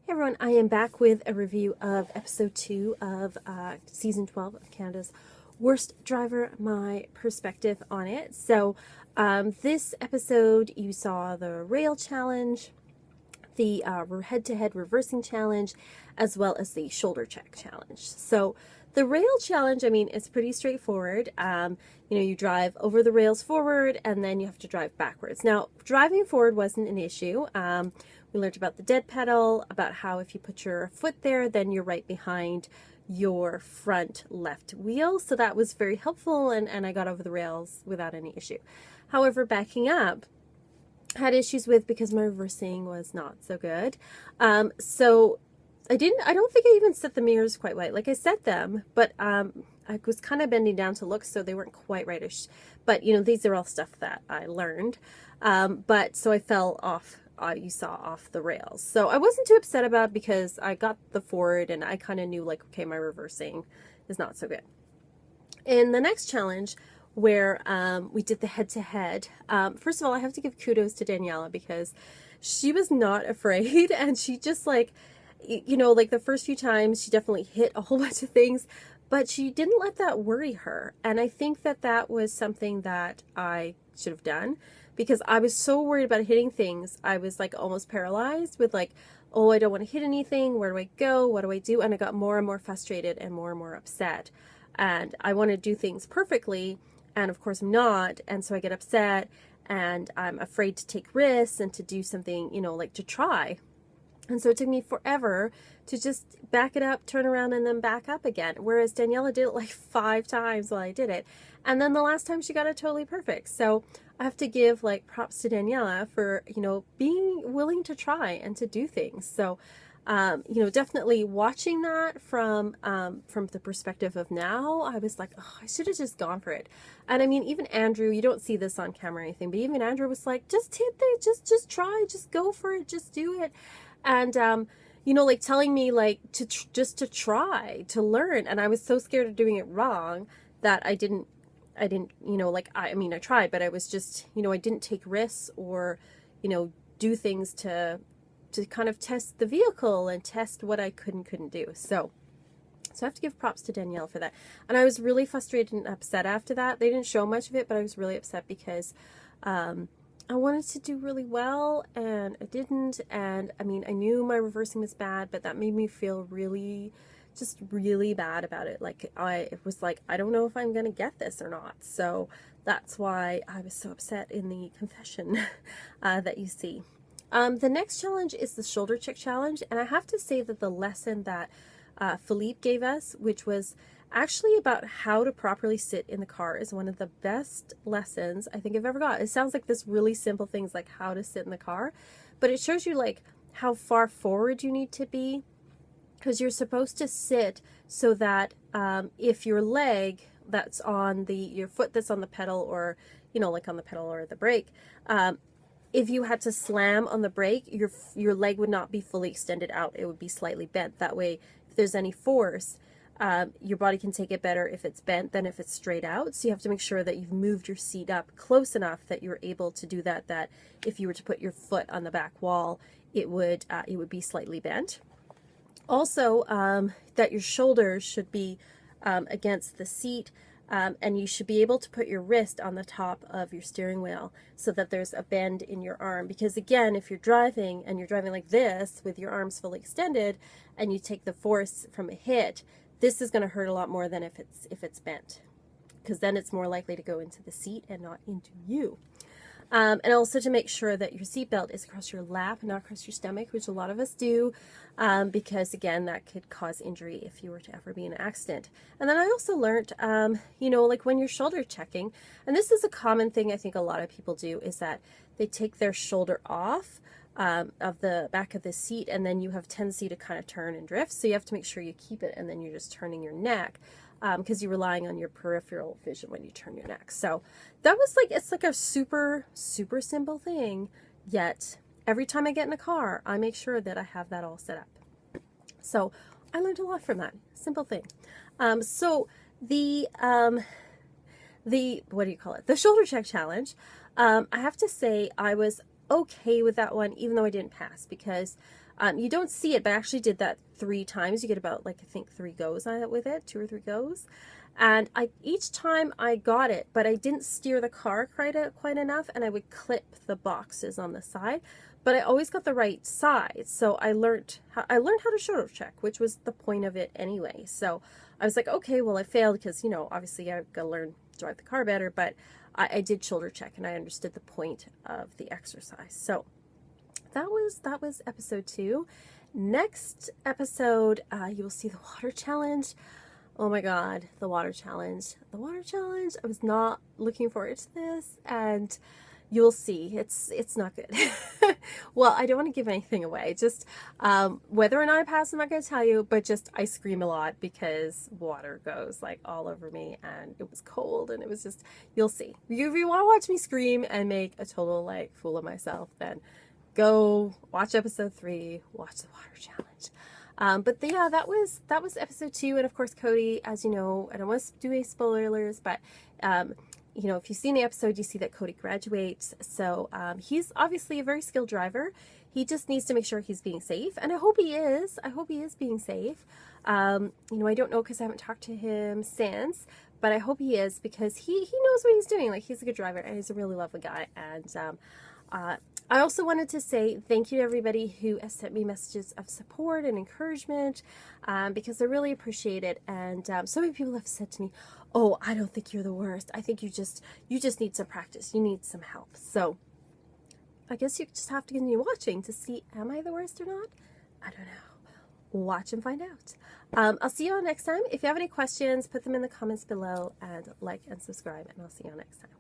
Hey everyone, I am back with a review of episode 2 of season 12 of Canada's Worst Driver, my perspective on it. So this episode you saw the rail challenge, the head-to-head reversing challenge, as well as the shoulder check challenge. So the rail challenge, I mean, it's pretty straightforward. You drive over the rails forward and then you have to drive backwards. Now, driving forward wasn't an issue. We learned about the dead pedal, about how if you put your foot there, then you're right behind your front left wheel. So that was very helpful, and I got over the rails without any issue. However, backing up, I had issues with because my reversing was not so good. So I don't think I even set the mirrors quite right. Like I set them, but I was kind of bending down to look, so they weren't quite rightish. But these are all stuff that I learned. But so I fell off. You saw off the rails. So I wasn't too upset about it because I got the forward and I kind of knew like, okay, my reversing is not so good. In the next challenge where we did the head-to-head, first of all, I have to give kudos to Daniela because she was not afraid and she just like the first few times she definitely hit a whole bunch of things, but she didn't let that worry her. And I think that that was something that I should have done, because I was so worried about hitting things. I was like almost paralyzed with like, oh, I don't want to hit anything. Where do I go? What do I do? And I got more and more frustrated and more upset. And I want to do things perfectly. And of course I'm not. And so I get upset and I'm afraid to take risks and to do something, like to try. And so it took me forever to just back it up, turn around, and then back up again. Whereas Daniela did it like 5 times while I did it. And then the last time she got it totally perfect. So I have to give like props to Daniela for, being willing to try and to do things. So, definitely watching that from the perspective of now, I was like, oh, I should have just gone for it. And I mean, even Andrew, you don't see this on camera or anything, but even Andrew was like, just hit it, just try, just go for it, just do it. And, like telling me like just to try, to learn. And I was so scared of doing it wrong that I didn't, I tried, but I was just, I didn't take risks or, do things to kind of test the vehicle and test what I could and couldn't do. So I have to give props to Danielle for that. And I was really frustrated and upset after that. They didn't show much of it, but I was really upset because, I wanted to do really well and I didn't. And I mean, I knew my reversing was bad, but that made me feel really bad about it. Like it was like, I don't know if I'm going to get this or not. So that's why I was so upset in the confession that you see. The next challenge is the shoulder check challenge. And I have to say that the lesson that Philippe gave us, which was actually about how to properly sit in the car, is one of the best lessons I think I've ever got. It sounds like this really simple things like how to sit in the car, but it shows you like how far forward you need to be, because you're supposed to sit so that if your leg that's on your foot that's on the pedal, or like on the pedal or the brake, if you had to slam on the brake, your leg would not be fully extended out. It would be slightly bent. That way, if there's any force, your body can take it better if it's bent than if it's straight out. So you have to make sure that you've moved your seat up close enough that you're able to do that, that if you were to put your foot on the back wall, it would be slightly bent. Also, that your shoulders should be against the seat, and you should be able to put your wrist on the top of your steering wheel so that there's a bend in your arm. Because again, if you're driving and you're driving like this with your arms fully extended and you take the force from a hit, this is going to hurt a lot more than if it's bent, because then it's more likely to go into the seat and not into you. And also to make sure that your seatbelt is across your lap and not across your stomach, which a lot of us do, because again, that could cause injury if you were to ever be in an accident. And then I also learned, like when you're shoulder checking, and this is a common thing I think a lot of people do, is that they take their shoulder off of the back of the seat, and then you have tendency to kind of turn and drift. So you have to make sure you keep it, and then you're just turning your neck, because you're relying on your peripheral vision when you turn your neck. So that was like, it's like a super simple thing, yet every time I get in a car, I make sure that I have that all set up. So I learned a lot from that simple thing. So the what do you call it? The shoulder check challenge. I have to say I was okay with that one, even though I didn't pass, because You don't see it, but I actually did that 3 times. You get about, like, I think 3 goes on it with it, 2 or 3 goes. And each time I got it, but I didn't steer the car quite enough, and I would clip the boxes on the side. But I always got the right side, so I learned how to shoulder check, which was the point of it anyway. So I was like, okay, well, I failed because, you know, obviously I've got to learn to drive the car better, but I did shoulder check and I understood the point of the exercise. So that was episode 2. Next episode, you will see the water challenge. Oh my God, the water challenge. The water challenge. I was not looking forward to this, and you'll see. It's not good. Well, I don't want to give anything away. Just whether or not I pass, I'm not going to tell you, but just I scream a lot because water goes like all over me, and it was cold, and it was just, you'll see. If you want to watch me scream and make a total like fool of myself, then go watch episode 3, watch the water challenge. But yeah, that was episode 2, and of course Cody, as you know, I don't want to do any spoilers, but you know, if you've seen the episode, you see that Cody graduates. So he's obviously a very skilled driver. He just needs to make sure he's being safe, and I hope he is. I hope he is being safe. You know, I don't know because I haven't talked to him since, but I hope he is because he knows what he's doing. Like, he's a good driver, and he's a really lovely guy. And I also wanted to say thank you to everybody who has sent me messages of support and encouragement, because I really appreciate it. And so many people have said to me, oh, I don't think you're the worst. I think you just need some practice. You need some help. So I guess you just have to continue watching to see, am I the worst or not? I don't know. Watch and find out. I'll see you all next time. If you have any questions, put them in the comments below, and like and subscribe, and I'll see you all next time.